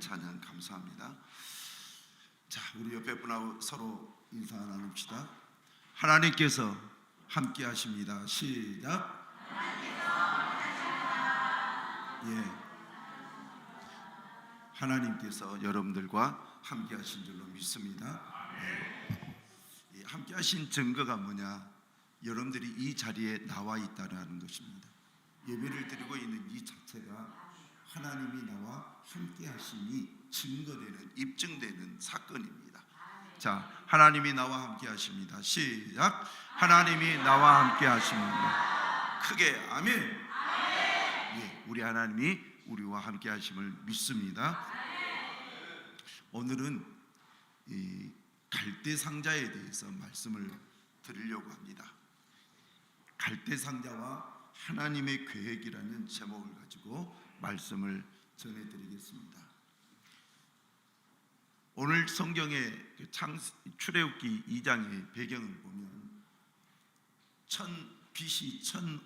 찬양 감사합니다. 자, 우리 옆에 분하고 서로 인사 나눕시다. 하나님께서 함께 하십니다. 시작. 예, 하나님께서 여러분들과 함께 하신 줄로 믿습니다. 예, 함께 하신 증거가 뭐냐? 여러분들이 이 자리에 나와 있다는 것입니다. 예배를 드리고 있는 이 자체가 하나님이 나와 함께 하심이 증거되는, 입증되는 사건입니다. 자, 하나님이 나와 함께 하십니다. 시작. 하나님이 나와 함께 하십니다. 크게 아멘. 예, 우리 하나님이 우리와 함께 하심을 믿습니다. 오늘은 이 갈대 상자에 대해서 말씀을 드리려고 합니다. 갈대 상자와 하나님의 계획이라는 제목을 가지고 말씀을 전해드리겠습니다. 오늘 성경의 출애굽기 2장의 배경을 보면 BC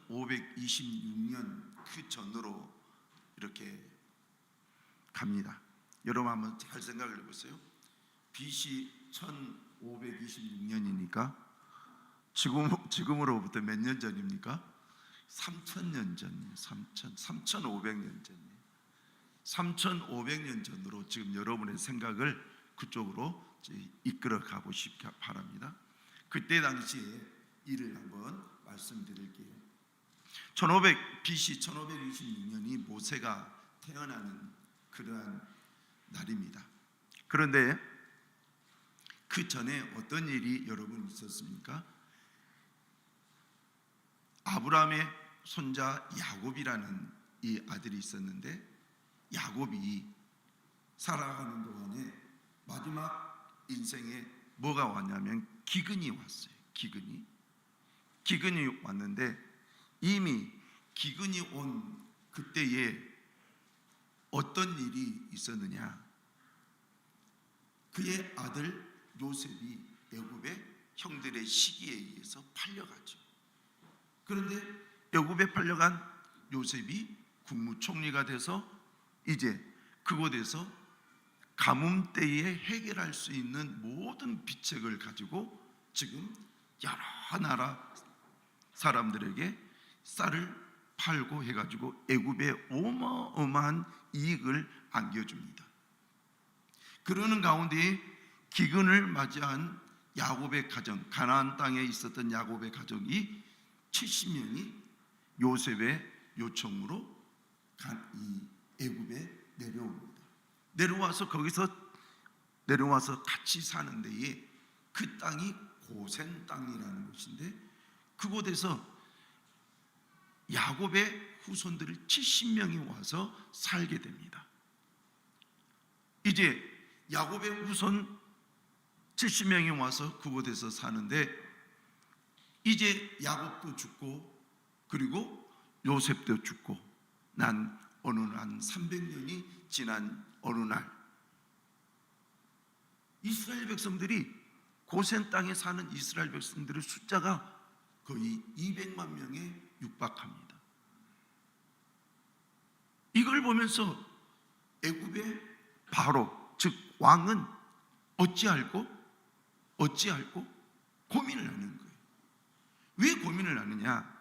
1526년 그 전으로 이렇게 갑니다. 여러분 한번 잘 생각을 해보세요. BC 1526년이니까 지금으로부터 몇 년 전입니까? 3000년 전이에요. 3500년 전이에요. 3500년 전으로 지금 여러분의 생각을 그쪽으로 이끌어 가보시기 바랍니다. 그때 당시에 일을 한번 말씀드릴게요. BC 1526년이 모세가 태어나는 그러한 날입니다. 그런데 그 전에 어떤 일이 여러분 있었습니까? 아브라함의 손자 야곱이라는 이 아들이 있었는데, 야곱이 살아가는 동안에 마지막 인생에 뭐가 왔냐면 기근이 왔어요. 기근이 왔는데, 이미 기근이 온 그때에 어떤 일이 있었느냐? 그의 아들 요셉이 애굽의 형들의 시기에 의해서 팔려가죠. 그런데 애굽에 팔려간 요셉이 국무총리가 돼서 이제 그곳에서 가뭄때에 해결할 수 있는 모든 비책을 가지고 지금 여러 나라 사람들에게 쌀을 팔고 해가지고 애굽에 어마어마한 이익을 안겨줍니다. 그러는 가운데 기근을 맞이한 야곱의 가정, 가나안 땅에 있었던 야곱의 가정이 70명이 요셉의 요청으로 이 애굽에 내려옵니다. 거기서 내려와서 같이 사는 데에 그 땅이 고센 땅이라는 것인데, 그곳에서 야곱의 후손들을 70명이 와서 살게 됩니다. 이제 야곱의 후손 70명이 와서 그곳에서 사는데, 이제 야곱도 죽고 그리고 요셉도 죽고 난 어느 한 300년이 지난 어느 날, 이스라엘 백성들이, 고센 땅에 사는 이스라엘 백성들의 숫자가 거의 200만 명에 육박합니다. 이걸 보면서 애굽의 바로, 즉 왕은 어찌할꼬 고민을 하는 거예요. 왜 고민을 하느냐?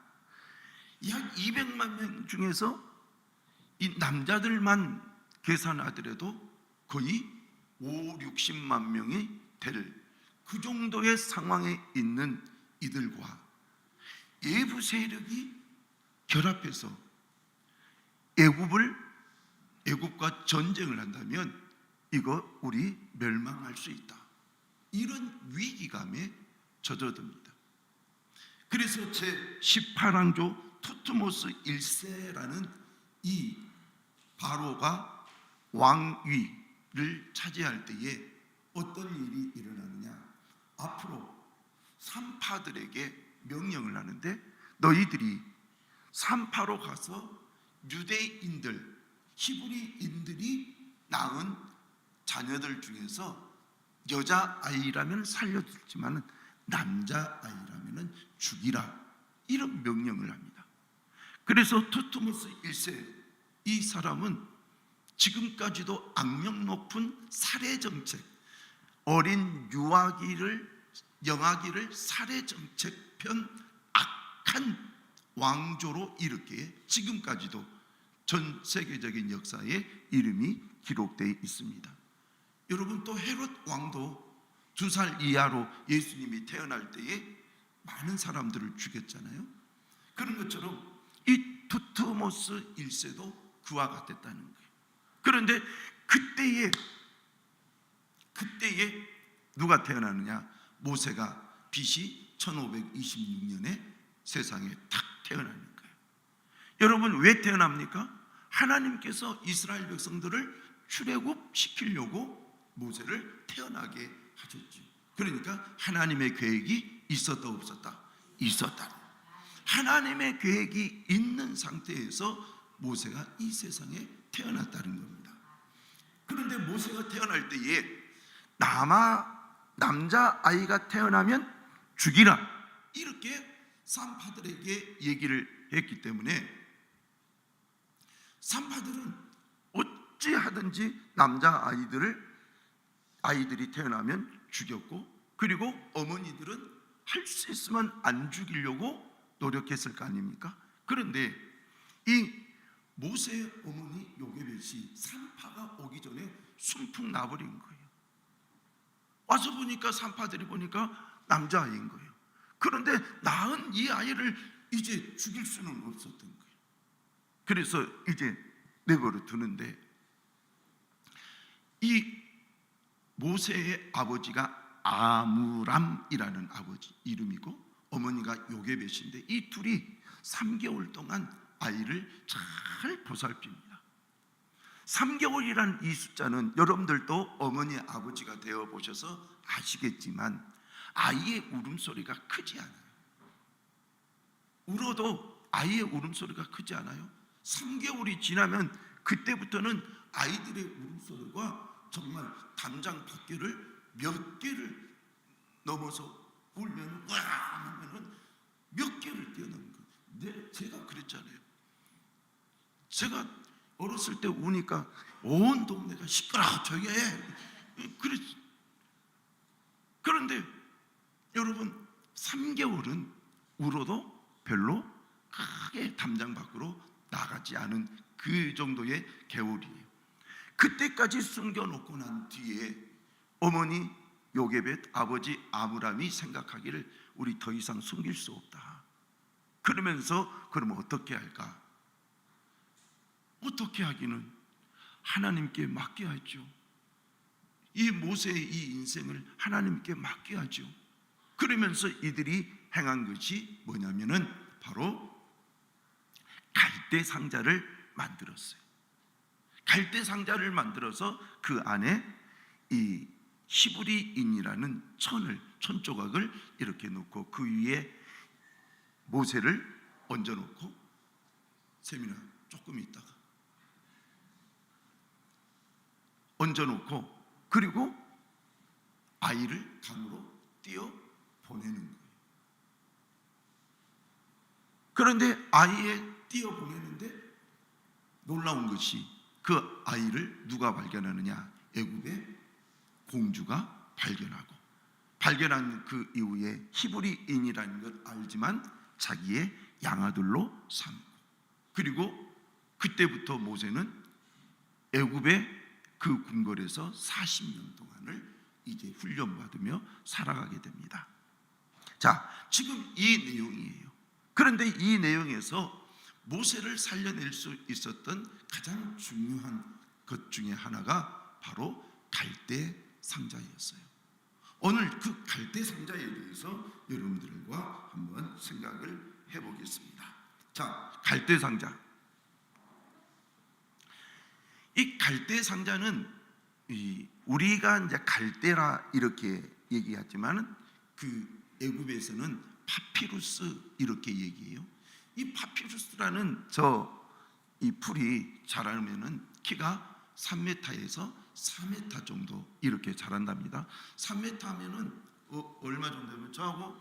약 200만 명 중에서 이 남자들만 계산하더라도 거의 50-60만 명이 될 그 정도의 상황에 있는 이들과 외부 세력이 결합해서 애굽과 전쟁을 한다면 이거 우리 멸망할 수 있다, 이런 위기감에 젖어듭니다. 그래서 제18왕조 투트모스 1세라는 이 바로가 왕위를 차지할 때에 어떤 일이 일어나느냐? 앞으로 산파들에게 명령을 하는데, 너희들이 산파로 가서 유대인들, 히브리인들이 낳은 자녀들 중에서 여자아이라면 살려주지만 남자아이라면 죽이라, 이런 명령을 합니다. 그래서 투트모스 1세, 이 사람은 지금까지도 악명 높은 살해 정책, 어린 영아기를 살해 정책 편 악한 왕조로 이르기에 지금까지도 전 세계적인 역사에 이름이 기록되어 있습니다. 여러분, 또 헤롯 왕도 2살 이하로 예수님이 태어날 때에 많은 사람들을 죽였잖아요. 그런 것처럼 이 두트모스 1세도 그와 같았다는 거예요. 그런데 그때에 누가 태어나느냐? 모세가 BC 1526년에 세상에 탁 태어나는 거예요. 여러분, 왜 태어납니까? 하나님께서 이스라엘 백성들을 출애굽시키려고 모세를 태어나게 하셨죠. 그러니까 하나님의 계획이 있었다 없었다? 있었다. 하나님의 계획이 있는 상태에서 모세가 이 세상에 태어났다는 겁니다. 그런데 모세가 태어날 때에 남자 아이가 태어나면 죽이라, 이렇게 산파들에게 얘기를 했기 때문에 산파들은 어찌하든지 남자 아이들이 태어나면 죽였고, 그리고 어머니들은 할 수 있으면 안 죽이려고 노력했을 거 아닙니까? 그런데 이 모세의 어머니 요게벳이 산파가 오기 전에 순풍 나버린 거예요. 와서 보니까 산파들이 보니까 남자아이인 거예요. 그런데 낳은 이 아이를 이제 죽일 수는 없었던 거예요. 그래서 이제 내버려 두는데, 이 모세의 아버지가 아므람이라는 아버지 이름이고 어머니가 요게벳인데, 이 둘이 3개월 동안 아이를 잘 보살핍니다. 3개월이라는 이 숫자는 여러분들도 어머니 아버지가 되어 보셔서 아시겠지만 아이의 울음소리가 크지 않아요. 울어도 아이의 울음소리가 크지 않아요. 3개월이 지나면 그때부터는 아이들의 울음소리가 정말 담장 밖에를 몇 개를 넘어서 울면 와 하면은 몇 개를 뛰어넘는 거예요. 제가 그랬잖아요. 제가 어렸을 때 우니까 온 동네가 시끄러워 조용히 해. 그런데 여러분, 3개월은 울어도 별로 크게 담장 밖으로 나가지 않은 그 정도의 개월이에요. 그때까지 숨겨놓고 난 뒤에 어머니 요게벳, 아버지 아므람이 생각하기를 우리 더 이상 숨길 수 없다. 그러면서 그러면 어떻게 할까? 어떻게 하기는 하나님께 맡겨야죠. 이 모세의 이 인생을 하나님께 맡겨야죠. 그러면서 이들이 행한 것이 뭐냐면은 바로 갈대 상자를 만들었어요. 갈대 상자를 만들어서 그 안에 이 시브리인이라는 천 조각을 이렇게 놓고 그 위에 모세를 얹어놓고, 세민아 조금 있다가 얹어놓고, 그리고 아이를 강으로 띄어 보내는 거예요. 그런데 아이에 띄어 보내는데 놀라운 것이 그 아이를 누가 발견하느냐? 애굽의 공주가 발견한 그 이후에 히브리인이라는 걸 알지만 자기의 양아들로 삼고, 그리고 그때부터 모세는 애굽의 그 궁궐에서 40년 동안을 이제 훈련받으며 살아가게 됩니다. 자, 지금 이 내용이에요. 그런데 이 내용에서 모세를 살려낼 수 있었던 가장 중요한 것 중에 하나가 바로 갈대 상자였어요. 오늘 그 갈대 상자에 대해서 여러분들과 한번 생각을 해보겠습니다. 자, 갈대 상자. 이 갈대 상자는 우리가 이제 갈대라 이렇게 얘기하지만은 그 애굽에서는 파피루스 이렇게 얘기해요. 이 파피루스라는 이 풀이 자라면은 키가 3m에서 4m 정도 이렇게 자란답니다. 3m 하면은 얼마 정도 되면 저하고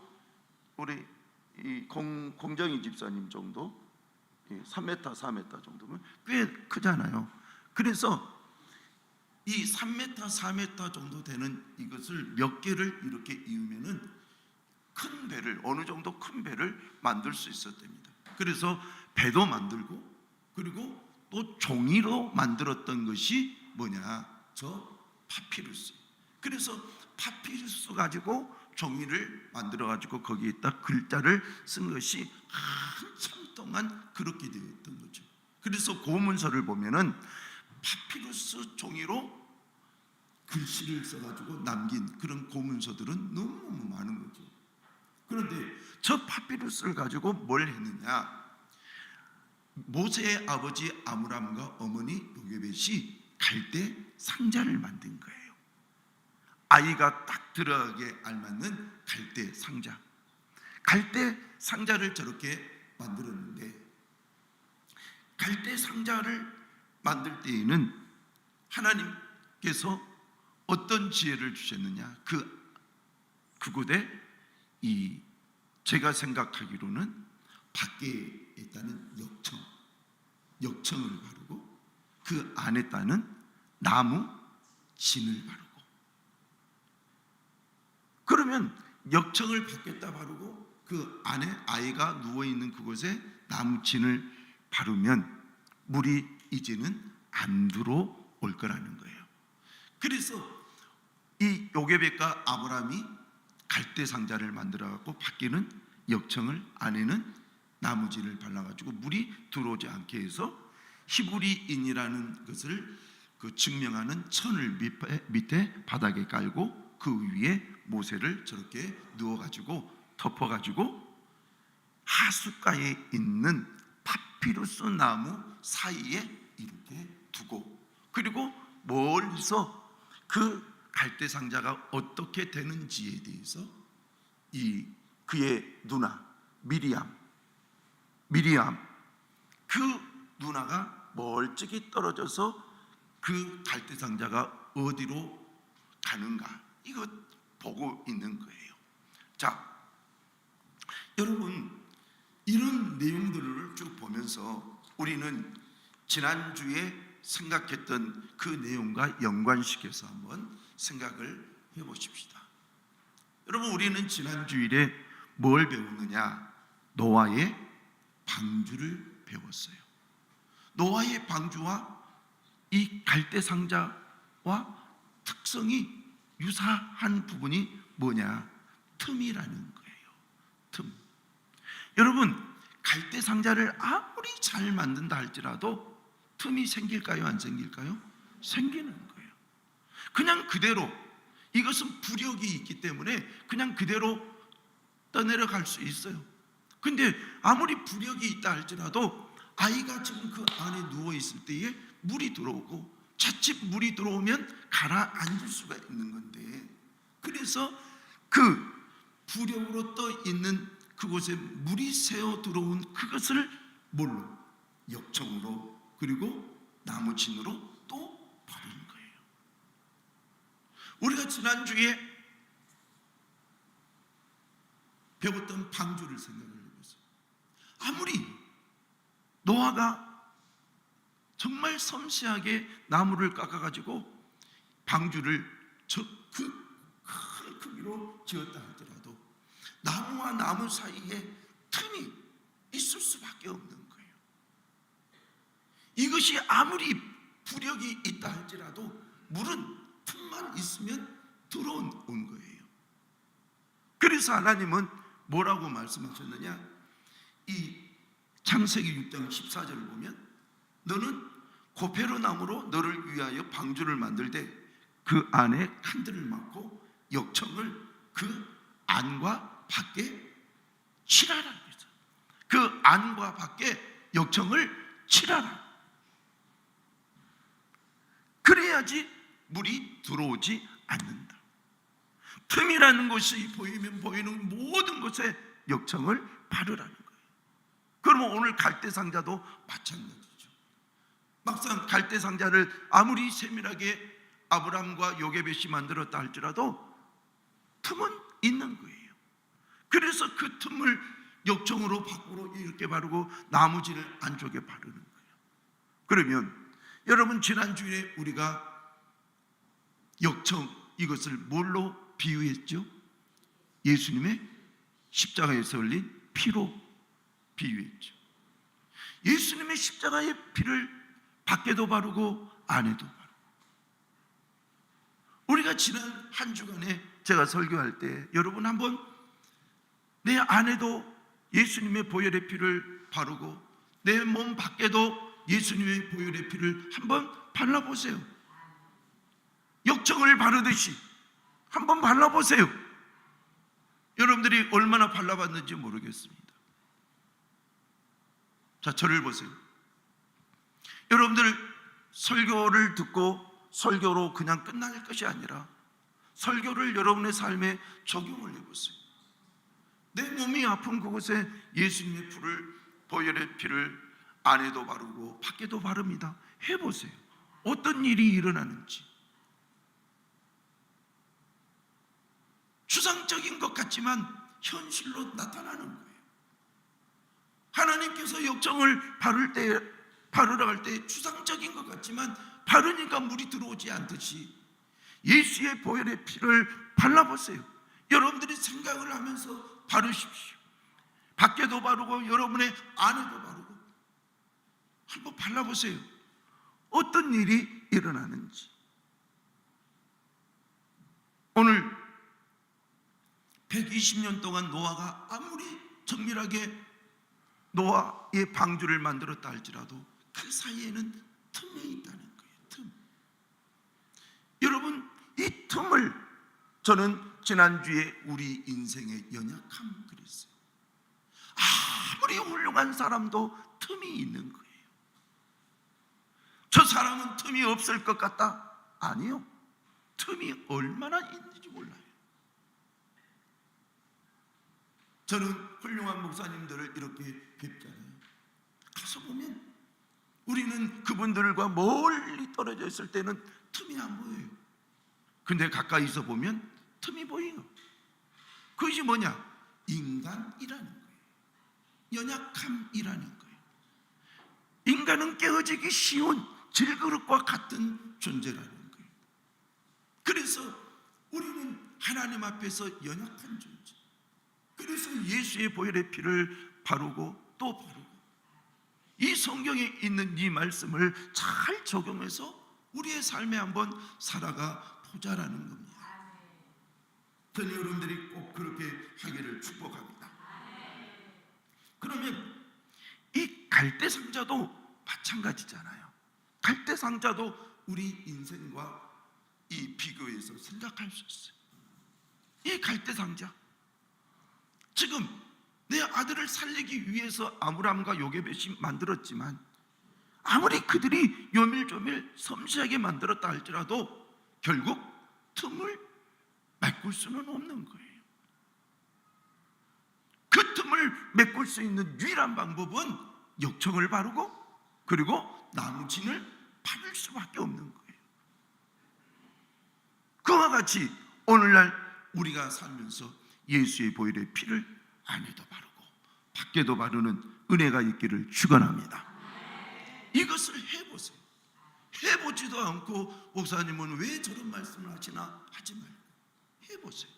우리 이 공정희 집사님 정도 3m, 4m 정도면 꽤 크잖아요. 그래서 이 3m, 4m 정도 되는 이것을 몇 개를 이렇게 이으면은 큰 배를, 어느 정도 큰 배를 만들 수 있었답니다. 그래서 배도 만들고, 그리고 또 종이로 만들었던 것이 뭐냐? 저 파피루스. 그래서 파피루스 가지고 종이를 만들어 가지고 거기에다 글자를 쓴 것이 한참 동안 그렇게 되었던 거죠. 그래서 고문서를 보면은 파피루스 종이로 글씨를 써가지고 남긴 그런 고문서들은 너무너무 많은 거죠. 그런데 저 파피루스를 가지고 뭘 했느냐? 모세의 아버지 아므람과 어머니 요게벳이 갈대 상자를 만든 거예요. 아이가 딱 들어가게 알맞는 갈대 상자. 갈대 상자를 저렇게 만들었는데, 갈대 상자를 만들 때에는 하나님께서 어떤 지혜를 주셨느냐? 그곳에 제가 생각하기로는 밖에 있다는 역청을 바르고 그 안에 따는 나무 진을 바르고, 그러면 역청을 밖에다 바르고 그 안에 아이가 누워있는 그곳에 나무 진을 바르면 물이 이제는 안 들어올 거라는 거예요. 그래서 이 요게벳과 아브라함이 갈대 상자를 만들어 갖고 밖에는 역청을, 안에는 나무진을 발라가지고 물이 들어오지 않게 해서 히브리인이라는 것을 증명하는 천을 밑에 바닥에 깔고 그 위에 모세를 저렇게 누워가지고 덮어가지고 하숫가에 있는 파피루스 나무 사이에 이렇게 두고, 그리고 멀리서 그 갈대 상자가 어떻게 되는지에 대해서 그의 누나 미리암 그 누나가 멀찍이 떨어져서 그 갈대 상자가 어디로 가는가 이거 보고 있는 거예요. 자, 여러분, 이런 내용들을 쭉 보면서 우리는 지난주에 생각했던 그 내용과 연관시켜서 한번 생각을 해보십시다. 여러분, 우리는 지난 주일에 뭘 배우느냐? 노아의 방주를 배웠어요. 노아의 방주와 이 갈대 상자와 특성이 유사한 부분이 뭐냐? 틈이라는 거예요. 틈. 여러분, 갈대 상자를 아무리 잘 만든다 할지라도 틈이 생길까요? 안 생길까요? 생기는 거예요. 그냥 그대로, 이것은 부력이 있기 때문에 그냥 그대로 떠내려갈 수 있어요. 근데 아무리 부력이 있다 할지라도 아이가 지금 그 안에 누워있을 때에 물이 들어오고, 자칫 물이 들어오면 가라앉을 수가 있는 건데, 그래서 그 부력으로 떠 있는 그곳에 물이 새어 들어온 그것을 뭘로? 역청으로, 그리고 나무진으로 또 바르는 거예요. 우리가 지난주에 배웠던 방주를 생각을 해보세요. 아무리 노아가 정말 섬세하게 나무를 깎아가지고 방주를 그 큰 크기로 지었다 하더라도 나무와 나무 사이에 틈이 있을 수밖에 없는 거예요. 이것이 아무리 부력이 있다 할지라도 물은 틈만 있으면 들어온 거예요. 그래서 하나님은 뭐라고 말씀하셨느냐? 이 창세기 6장 14절을 보면 너는 고페로 나무로 너를 위하여 방주를 만들 때 그 안에 칸들을 막고 역청을 그 안과 밖에 칠하라. 그 안과 밖에 역청을 칠하라. 그래야지 물이 들어오지 않는다. 틈이라는 것이 보이면 보이는 모든 것에 역청을 바르라는 거예요. 그러면 오늘 갈대 상자도 마찬가지죠. 막상 갈대 상자를 아무리 세밀하게 아브람과 요게벳이 만들었다 할지라도 틈은 있는 거예요. 그래서 그 틈을 역청으로 밖으로 이렇게 바르고 나무진을 안쪽에 바르는 거예요. 그러면 여러분, 지난주에 우리가 역청, 이것을 뭘로 비유했죠? 예수님의 십자가에서 흘린 피로 비유했죠. 예수님의 십자가의 피를 밖에도 바르고 안에도 바르고. 우리가 지난 한 주간에 제가 설교할 때 여러분 한번 내 안에도 예수님의 보혈의 피를 바르고 내 몸 밖에도 예수님의 보혈의 피를 한번 발라보세요. 역청을 바르듯이 한번 발라보세요. 여러분들이 얼마나 발라봤는지 모르겠습니다. 자, 저를 보세요. 여러분들 설교를 듣고 설교로 그냥 끝날 것이 아니라 설교를 여러분의 삶에 적용을 해보세요. 내 몸이 아픈 그곳에 예수님의 보혈의 피를 안에도 바르고 밖에도 바릅니다. 해보세요. 어떤 일이 일어나는지. 추상적인 것 같지만 현실로 나타나는 거예요. 하나님께서 역정을 바르러 갈 때 추상적인 것 같지만 바르니까 물이 들어오지 않듯이 예수의 보혈의 피를 발라보세요. 여러분들이 생각을 하면서 바르십시오. 밖에도 바르고 여러분의 안에도 바르고 한번 발라보세요. 어떤 일이 일어나는지. 오늘 120년 동안 노아가 아무리 정밀하게 노아의 방주를 만들었다 할지라도 그 사이에는 틈이 있다는 거예요. 틈. 여러분, 이 틈을 저는 지난주에 우리 인생의 연약함 그랬어요. 아무리 훌륭한 사람도 틈이 있는 거예요. 저 사람은 틈이 없을 것 같다? 아니요. 틈이 얼마나 있는지 몰라요. 저는 훌륭한 목사님들을 이렇게 뵙잖아요. 가서 보면 우리는 그분들과 멀리 떨어져 있을 때는 틈이 안 보여요. 근데 가까이서 보면 틈이 보여요. 그것이 뭐냐? 인간이라는 거예요. 연약함이라는 거예요. 인간은 깨어지기 쉬운 질그릇과 같은 존재라는 거예요. 그래서 우리는 하나님 앞에서 연약한 존재. 그래서 예수의 보혈의 피를 바르고 또 바르고 이 성경에 있는 이 말씀을 잘 적용해서 우리의 삶에 한번 살아가 보자라는 겁니다. 저는 여러분들이 꼭 그렇게 하기를 축복합니다. 그러면 이 갈대상자도 마찬가지잖아요. 갈대상자도 우리 인생과 이 비교해서 생각할 수 있어요. 이 갈대상자, 지금 내 아들을 살리기 위해서 아므람과 요게벳이 만들었지만 아무리 그들이 요밀조밀 섬세하게 만들었다 할지라도 결국 틈을 메꿀 수는 없는 거예요. 그 틈을 메꿀 수 있는 유일한 방법은 역청을 바르고 그리고 나무진을 바를 수밖에 없는 거예요. 그와 같이 오늘날 우리가 살면서 예수의 보혈의 피를 안에도 바르고 밖에도 바르는 은혜가 있기를 축원합니다. 이것을 해보세요. 해보지도 않고 목사님은 왜 저런 말씀을 하시나 하지 말고 해보세요.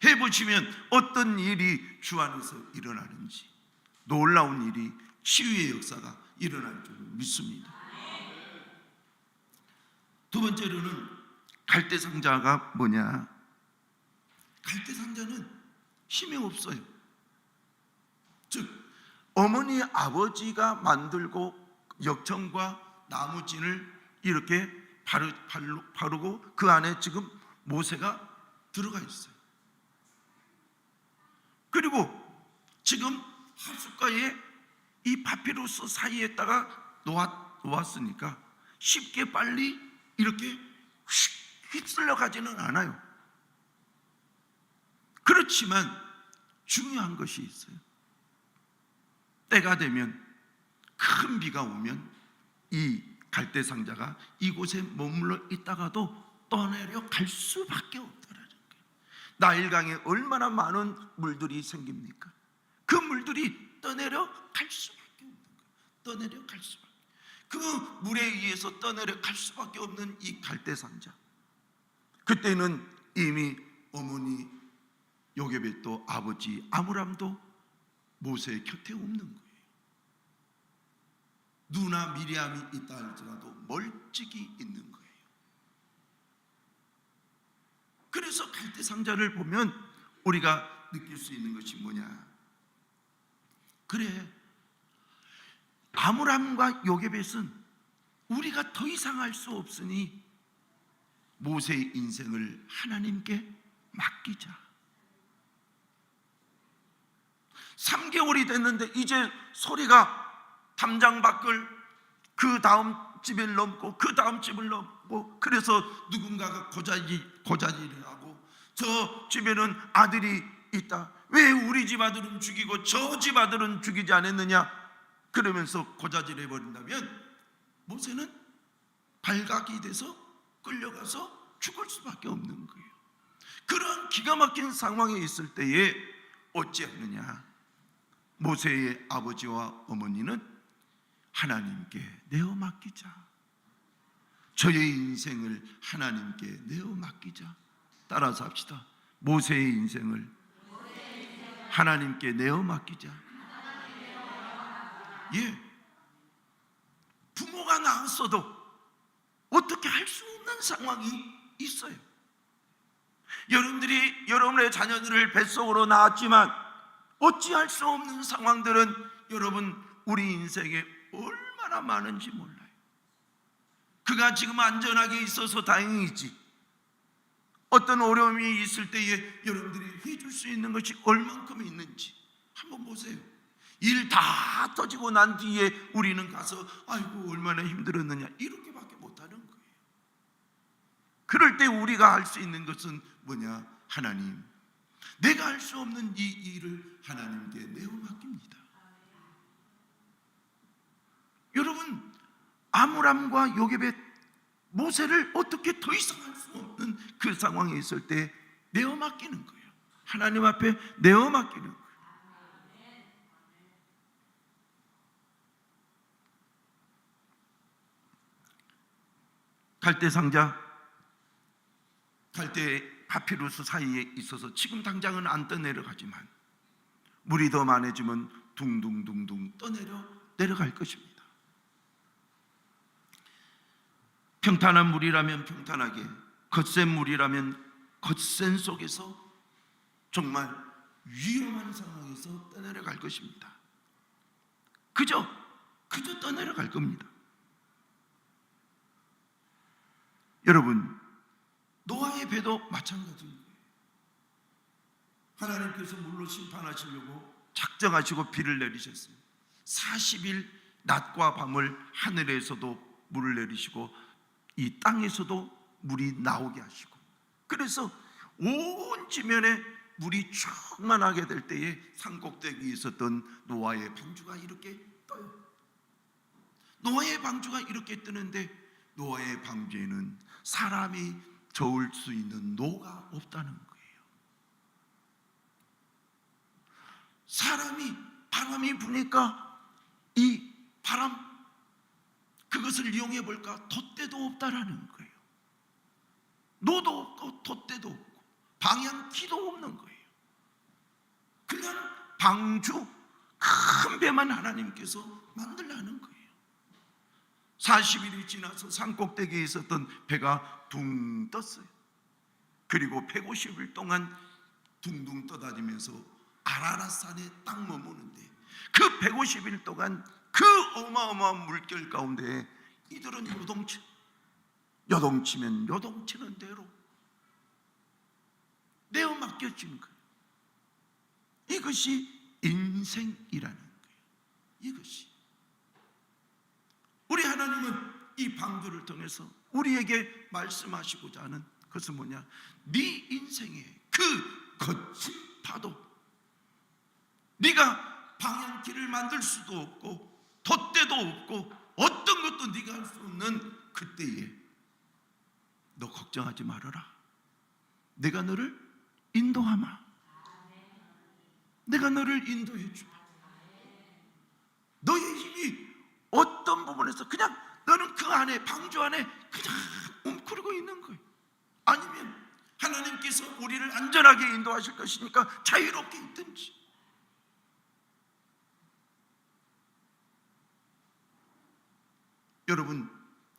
해보시면 어떤 일이 주 안에서 일어나는지, 놀라운 일이, 치유의 역사가 일어날 줄 믿습니다. 두 번째로는 갈대상자가 뭐냐? 갈대상자는 힘이 없어요. 즉 어머니 아버지가 만들고 역청과 나무진을 이렇게 바르고 그 안에 지금 모세가 들어가 있어요. 그리고 지금 하숫가에 이 파피루스 사이에다가 놓았으니까 쉽게 빨리 이렇게 휩쓸려 가지는 않아요. 그렇지만 중요한 것이 있어요. 때가 되면 큰 비가 오면 이 갈대상자가 이곳에 머물러 있다가도 떠내려 갈 수밖에 없더라는 거예요. 나일강에 얼마나 많은 물들이 생깁니까? 그 물들이 떠내려 갈 수밖에 없는 거예요. 떠내려 갈 수밖에. 그 물에 의해서 떠내려 갈 수밖에 없는 이 갈대상자. 그때는 이미 어머니 요게벳도 아버지 아므람도 모세의 곁에 없는 거예요. 누나 미리암이 있다 할지라도 멀찍이 있는 거예요. 그래서 갈대상자를 보면 우리가 느낄 수 있는 것이 뭐냐? 그래, 아므람과 요게벳은 우리가 더 이상 할 수 없으니 모세의 인생을 하나님께 맡기자. 3개월이 됐는데 이제 소리가 담장 밖을 그 다음 집을 넘고 그 다음 집을 넘고, 그래서 누군가가 고자질을 하고, 저 집에는 아들이 있다, 왜 우리 집 아들은 죽이고 저 집 아들은 죽이지 않았느냐, 그러면서 고자질해 버린다면 모세는 발각이 돼서 끌려가서 죽을 수밖에 없는 거예요. 그런 기가 막힌 상황에 있을 때에 어찌하느냐? 모세의 아버지와 어머니는 하나님께 내어 맡기자. 저의 인생을 하나님께 내어 맡기자. 따라서 합시다. 모세의 인생을 하나님께 내어 맡기자. 예, 부모가 낳았어도 어떻게 할 수 없는 상황이 있어요. 여러분들이 여러분의 자녀들을 뱃속으로 낳았지만 어찌할 수 없는 상황들은 여러분 우리 인생에 얼마나 많은지 몰라요. 그가 지금 안전하게 있어서 다행이지, 어떤 어려움이 있을 때에 여러분들이 해줄 수 있는 것이 얼만큼 있는지 한번 보세요. 일 다 터지고 난 뒤에 우리는 가서 아이고 얼마나 힘들었느냐 이렇게밖에 못하는 거예요. 그럴 때 우리가 할 수 있는 것은 뭐냐? 하나님, 내가 할 수 없는 이 일을 하나님께 내어 맡깁니다. 여러분, 아므람과 요게벳, 모세를 어떻게 더 이상 할 수 없는 그 상황에 있을 때 내어 맡기는 거예요. 하나님 앞에 내어 맡기는 거예요. 갈대상자, 갈대 파피루스 사이에 있어서 지금 당장은 안 떠내려가지만 물이 더 많아지면 둥둥둥둥 내려갈 것입니다. 평탄한 물이라면 평탄하게, 거센 물이라면 거센 속에서 정말 위험한 상황에서 떠내려갈 것입니다. 그저 떠내려갈 겁니다. 여러분, 노아의 배도 마찬가지입니다. 하나님께서 물로 심판하시려고 작정하시고 비를 내리셨어요. 40일 낮과 밤을 하늘에서도 물을 내리시고 이 땅에서도 물이 나오게 하시고, 그래서 온 지면에 물이 충만하게 될 때에 산꼭대기에 있었던 노아의 방주가 이렇게 떠요. 노아의 방주가 이렇게 뜨는데 노아의 방주에는 사람이 저을 수 있는 노가 없다는 거예요. 사람이 바람이 부니까 이 바람, 그것을 이용해 볼까? 돛대도 없다라는 거예요. 노도 없고 돛대도 없고 방향키도 없는 거예요. 그냥 방주, 큰 배만 하나님께서 만들라는 거예요. 40일이 지나서 산꼭대기에 있었던 배가 둥 떴어요. 그리고 150일 동안 둥둥 떠다니면서 아라랏산에 딱 머무는데, 그 150일 동안 그 어마어마한 물결 가운데 이들은 요동치면 요동치는 대로 내어 맡겨진 거예요. 이것이 인생이라는 거예요. 이것이 우리 하나님은 이 방주를 통해서 우리에게 말씀하시고자 하는 것은 뭐냐? 네 인생의 그 거친 파도, 네가 방향키를 만들 수도 없고 돛대도 없고 어떤 것도 네가 할 수 없는 그때에 너 걱정하지 말아라. 내가 너를 인도하마. 내가 너를 인도해 주마. 너의 힘이 어떤 부분에 보내서 그냥 너는 그 안에, 방주 안에 그냥 웅크리고 있는 거예요. 아니면 하나님께서 우리를 안전하게 인도하실 것이니까 자유롭게 있든지. 여러분,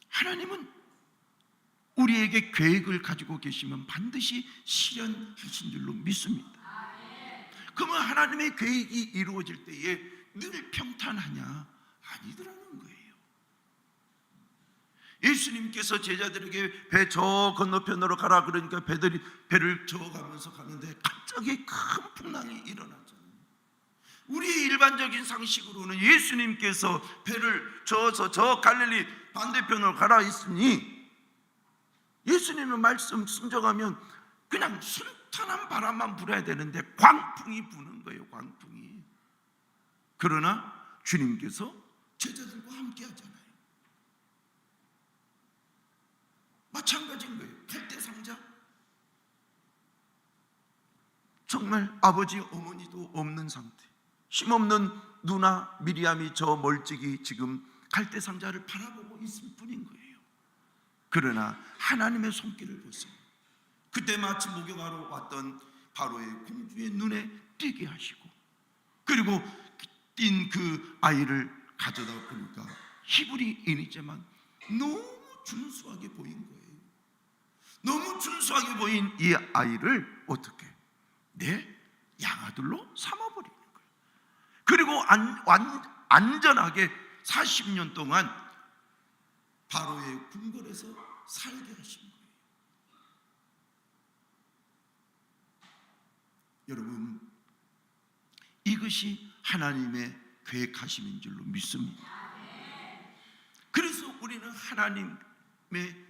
하나님은 우리에게 계획을 가지고 계시면 반드시 실현하신 줄로 믿습니다. 그러면 하나님의 계획이 이루어질 때에 늘 평탄하냐? 아니더라는 거예요. 예수님께서 제자들에게 배 저 건너편으로 가라 그러니까 배를 저어가면서 가는데 갑자기 큰 풍랑이 일어났잖아요. 우리의 일반적인 상식으로는 예수님께서 배를 저어서 저 갈릴리 반대편으로 가라 했으니 예수님의 말씀 순종하면 그냥 순탄한 바람만 불어야 되는데 광풍이 부는 거예요. 광풍이. 그러나 주님께서 제자들과 함께 하잖아요. 마찬가지인 거예요. 갈대상자. 정말 아버지 어머니도 없는 상태, 힘없는 누나 미리암이 저 멀찍이 지금 갈대상자를 바라보고 있을 뿐인 거예요. 그러나 하나님의 손길을 보세요. 그때 마침 목욕하러 왔던 바로의 공주의 눈에 띄게 하시고, 그리고 띈 그 아이를 가져다 보니까 히브리인이지만 너무 준수하게 보인 거예요. 너무 준수하게 보인 이 아이를 어떻게 내 양아들로 삼아버리는 거예요. 그리고 안전하게 40년 동안 바로의 궁궐에서 살게 하신 거예요. 여러분, 이것이 하나님의 계획하심인 줄로 믿습니다. 그래서 우리는 하나님의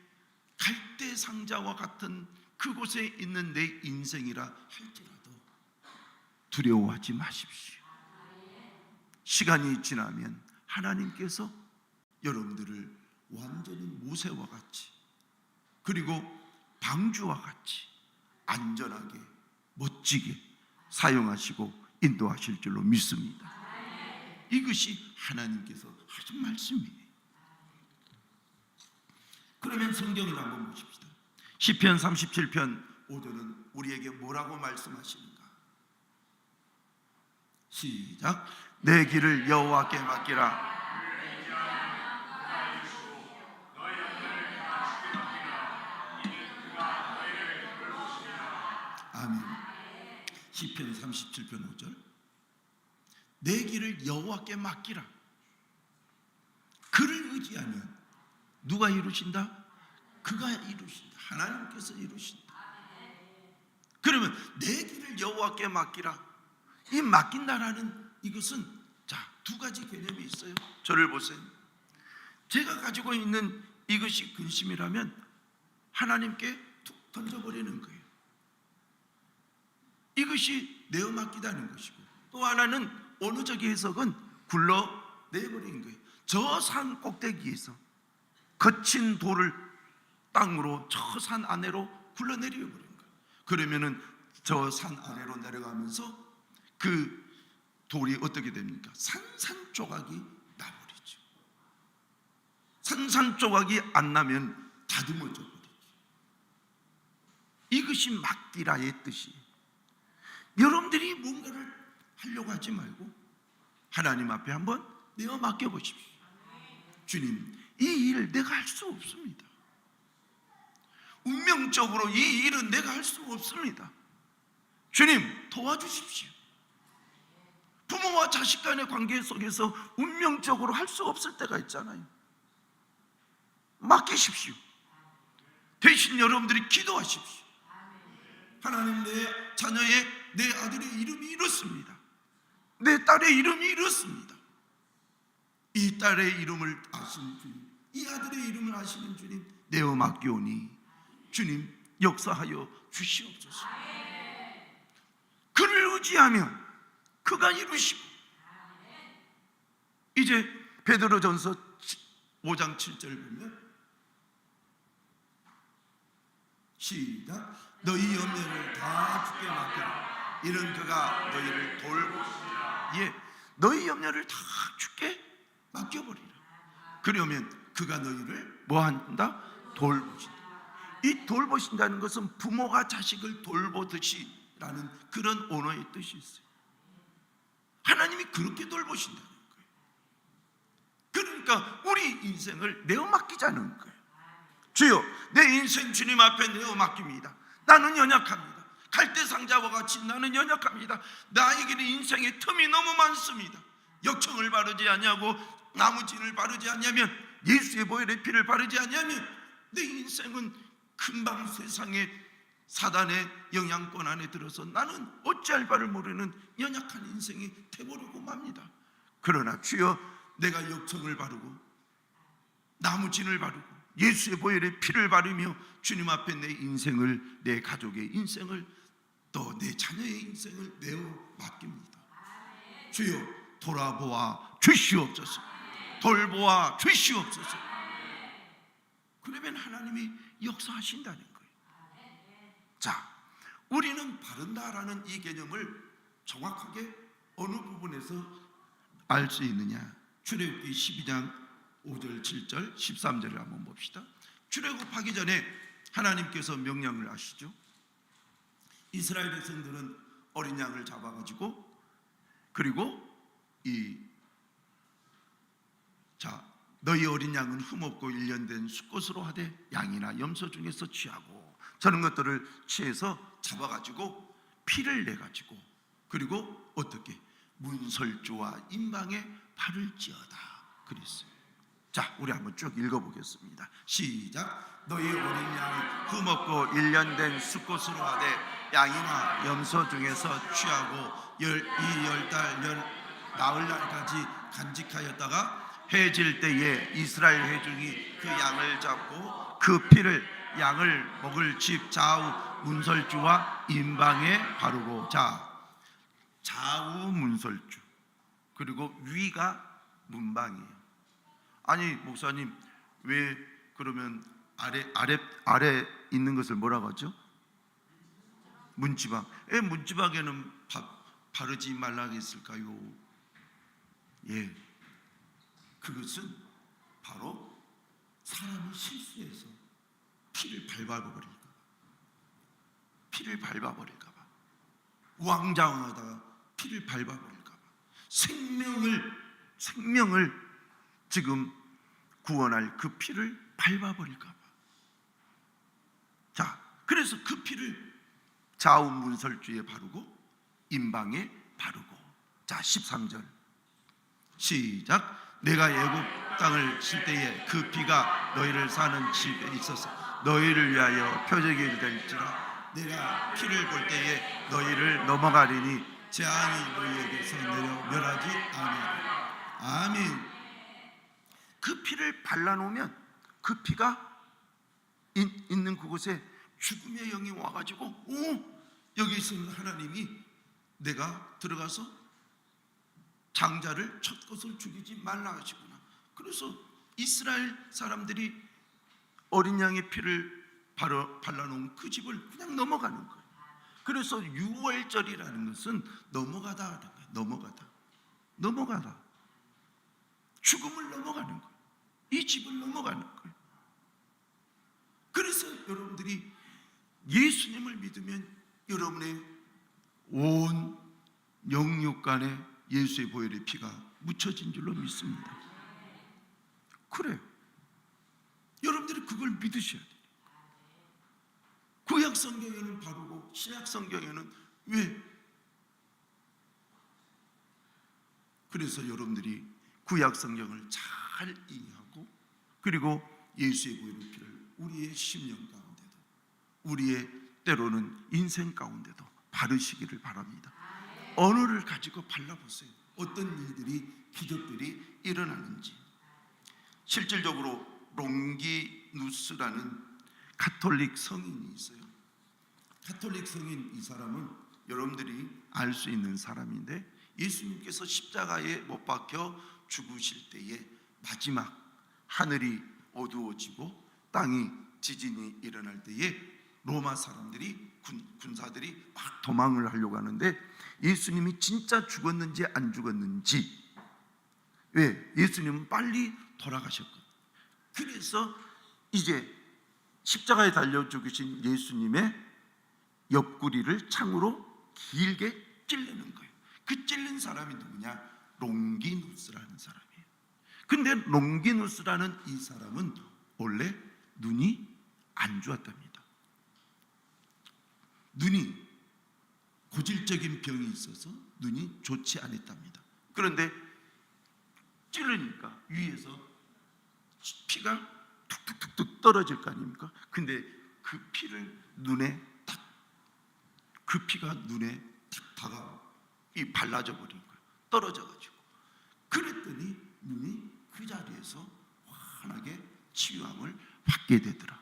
갈대상자와 같은 그곳에 있는 내 인생이라 할지라도 두려워하지 마십시오. 시간이 지나면 하나님께서 여러분들을 완전히 모세와 같이, 그리고 방주와 같이 안전하게 멋지게 사용하시고 인도하실 줄로 믿습니다. 이것이 하나님께서 하신 말씀이에요. 그러면 성경을 한번 보십시다. 시편 37편 5절은 우리에게 뭐라고 말씀하시는가? 시작. 내 길을 여호와께 맡기라. 아멘. 시편 37편 5절. 내 길을 여호와께 맡기라. 그를 의지하면 누가 이루신다? 그가 이루신다. 하나님께서 이루신다. 그러면 내 길을 여호와께 맡기라. 이 맡긴다라는 이것은 자, 두 가지 개념이 있어요. 저를 보세요. 제가 가지고 있는 이것이 근심이라면 하나님께 툭 던져버리는 거예요. 이것이 내어 맡기다는 것이고, 또 하나는 언어적인 해석은 굴러내버리는 거예요. 저 산 꼭대기에서 거친 돌을 땅으로 저 산 아래로 굴러내려 버린 거예요. 그러면은 저 산 아래로 내려가면서 그 돌이 어떻게 됩니까? 산산조각이 나버리죠. 산산조각이 안 나면 다듬어져 버리죠. 이것이 맡기라의 뜻이에요. 여러분들이 뭔가를 하려고 하지 말고 하나님 앞에 한번 내어 맡겨보십시오. 주님, 이 일 내가 할 수 없습니다. 운명적으로 이 일은 내가 할 수 없습니다. 주님, 도와주십시오. 부모와 자식 간의 관계 속에서 운명적으로 할 수 없을 때가 있잖아요. 맡기십시오. 대신 여러분들이 기도하십시오. 하나님, 내 자녀의, 내 아들의 이름이 이렇습니다. 내 딸의 이름이 이렇습니다. 이 딸의 이름을 아시는 주님, 이 아들의 이름을 아시는 주님, 내어 맡기오니 주님 역사하여 주시옵소서. 그를 의지하면 그가 이루시고, 이제 베드로전서 5장 7절 보면 시작. 너희 염려를 다 주께 맡기라. 이는 그가 너희를 돌보시리라. 예, 너희 염려를 다 주께 맡겨버리라. 그러면 그가 너희를 뭐 한다? 돌보신다. 이 돌보신다는 것은 부모가 자식을 돌보듯이 라는 그런 언어의 뜻이 있어요. 하나님이 그렇게 돌보신다는 거예요. 그러니까 우리 인생을 내어 맡기자는 거예요. 주여, 내 인생 주님 앞에 내어 맡깁니다. 나는 연약합니다. 갈대상자와 같이 나는 연약합니다. 나에게는 인생의 틈이 너무 많습니다. 역청을 바르지 아니하고 나무진을 바르지 아니하면, 예수의 보혈의 피를 바르지 아니하면 내 인생은 금방 세상의 사단의 영향권 안에 들어서 나는 어찌할 바를 모르는 연약한 인생이 되버리고 맙니다. 그러나 주여, 내가 역청을 바르고 나무진을 바르고 예수의 보혈의 피를 바르며 주님 앞에 내 인생을, 내 가족의 인생을, 또 내 자녀의 인생을 내어 맡깁니다. 주여, 돌아보아 주시옵소서. 돌보아 주시옵소서. 그러면 하나님이 역사하신다는 거예요. 자, 우리는 바른다라는 이 개념을 정확하게 어느 부분에서 알 수 있느냐? 출애굽기 12장 5절, 7절, 13절을 한번 봅시다. 출애굽하기 전에 하나님께서 명령을 하시죠. 이스라엘 백성들은 어린 양을 잡아가지고, 그리고 너희 어린 양은 흠없고 1년 된 수컷으로 하되 양이나 염소 중에서 취하고, 저런 것들을 취해서 잡아가지고 피를 내가지고, 그리고 어떻게 문설주와 임방에 바를지어다 그랬어요. 자, 우리 한번 쭉 읽어보겠습니다. 시작. 너희 어린 양을 흠없고 1년 된 수컷으로 하되 양이나 염소 중에서 취하고 이 10달 나흘날까지 간직하였다가 해질 때에 이스라엘 회중이 그 양을 잡고 그 피를 양을 먹을 집 좌우 문설주와 임방에 바르고. 자, 좌우 문설주, 그리고 위가 문방이에요. 아니 목사님, 왜 그러면 아래 있는 것을 뭐라고 하죠? 문지방. 왜 문지방에는 바르지 말라고 했을까요? 예, 그것은 바로 사람이 실수해서 피를 밟아버릴까 봐, 우왕좌왕하다가 피를 밟아버릴까 봐, 생명을 지금 구원할 그 피를 밟아버릴까 봐. 자, 그래서 그 피를 좌우 문설주에 바르고 임방에 바르고. 자, 13절 시작. 내가 애굽 땅을 칠 때에 그 피가 너희를 사는 집에 있어서 너희를 위하여 표적이 될지라. 내가 피를 볼 때에 너희를 넘어가리니 재앙이 너희에게서 내려 멸하지 아니하리라. 아멘. 그 피를 발라놓으면 그 피가 있는 그곳에 죽음의 영이 와가지고, 여기 있는 하나님이 내가 들어가서 장자를 첫 것을 죽이지 말라 하시구나. 그래서 이스라엘 사람들이 어린 양의 피를 발라놓은 그 집을 그냥 넘어가는 거예요. 그래서 유월절이라는 것은 넘어가다, 넘어가다, 죽음을 넘어가는 거예요. 이 집을 넘어가는 거예요. 그래서 여러분들이 예수님을 믿으면 여러분의 온 영육간에 예수의 보혈의 피가 묻혀진 줄로 믿습니다. 그래요. 여러분들이 그걸 믿으셔야 돼요. 구약 성경에는 바르고 신약 성경에는 왜? 그래서 여러분들이 구약 성경을 잘 이해하고, 그리고 예수의 보혈의 피를 우리의 심령 가운데도, 우리의 때로는 인생 가운데도 바르시기를 바랍니다. 언어를 가지고 발라보세요. 어떤 일들이, 기적들이 일어나는지. 실질적으로 롱기누스라는 가톨릭 성인이 있어요. 가톨릭 성인, 이 사람은 여러분들이 알 수 있는 사람인데, 예수님께서 십자가에 못 박혀 죽으실 때에 마지막 하늘이 어두워지고 땅이 지진이 일어날 때에 로마 사람들이, 군사들이 막 도망을 하려고 하는데, 예수님이 진짜 죽었는지 안 죽었는지 왜? 예수님은 빨리 돌아가셨거든요. 그래서 이제 십자가에 달려 죽으신 예수님의 옆구리를 창으로 길게 찔르는 거예요. 그 찔린 사람이 누구냐? 롱기누스라는 사람이에요. 근데 롱기누스라는 이 사람은 원래 눈이 안 좋았답니다. 눈이 고질적인 병이 있어서 눈이 좋지 않았답니다. 그런데 찌르니까 위에서 피가 툭툭툭툭 떨어질 거 아닙니까? 근데 그 피를 눈에 딱, 그 피가 눈에 탁 다가 이 발라져 버린 거예요. 떨어져 가지고. 그랬더니 눈이 그 자리에서 환하게 치유함을 받게 되더라.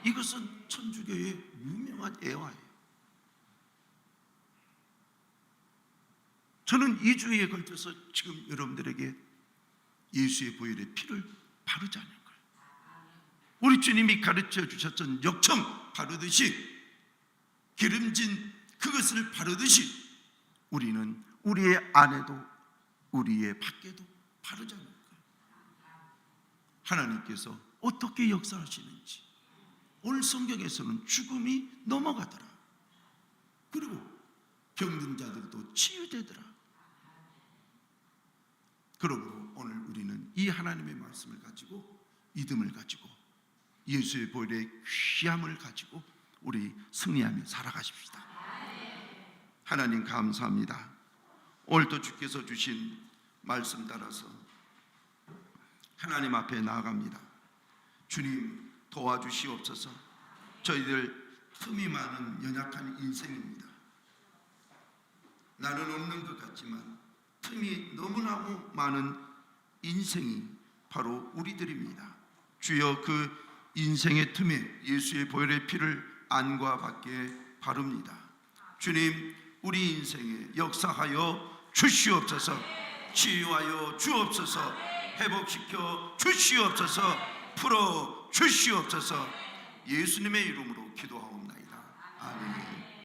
이것은 천주교의 유명한 애화예요. 저는 2주에 걸쳐서 지금 여러분들에게 예수의 보혈의 피를 바르자는 거예요. 우리 주님이 가르쳐 주셨던 역청 바르듯이, 기름진 그것을 바르듯이 우리는 우리의 안에도 우리의 밖에도 바르자는 거예요. 하나님께서 어떻게 역사하시는지 오늘 성경에서는 죽음이 넘어가더라. 그리고 병든 자들도 치유되더라. 그러므로 오늘 우리는 이 하나님의 말씀을 가지고, 믿음을 가지고, 예수의 보혈의 귀함을 가지고 우리 승리하며 살아가십시다. 하나님 감사합니다. 오늘도 주께서 주신 말씀 따라서 하나님 앞에 나아갑니다. 주님 도와주시옵소서. 저희들 틈이 많은 연약한 인생입니다. 나는 없는 것 같지만 틈이 너무나도 많은 인생이 바로 우리들입니다. 주여, 그 인생의 틈에 예수의 보혈의 피를 안과 밖에 바릅니다. 주님, 우리 인생에 역사하여 주시옵소서. 치유하여 주옵소서. 회복시켜 주시옵소서. 풀어 주시옵소서. 예수님의 이름으로 기도하옵나이다.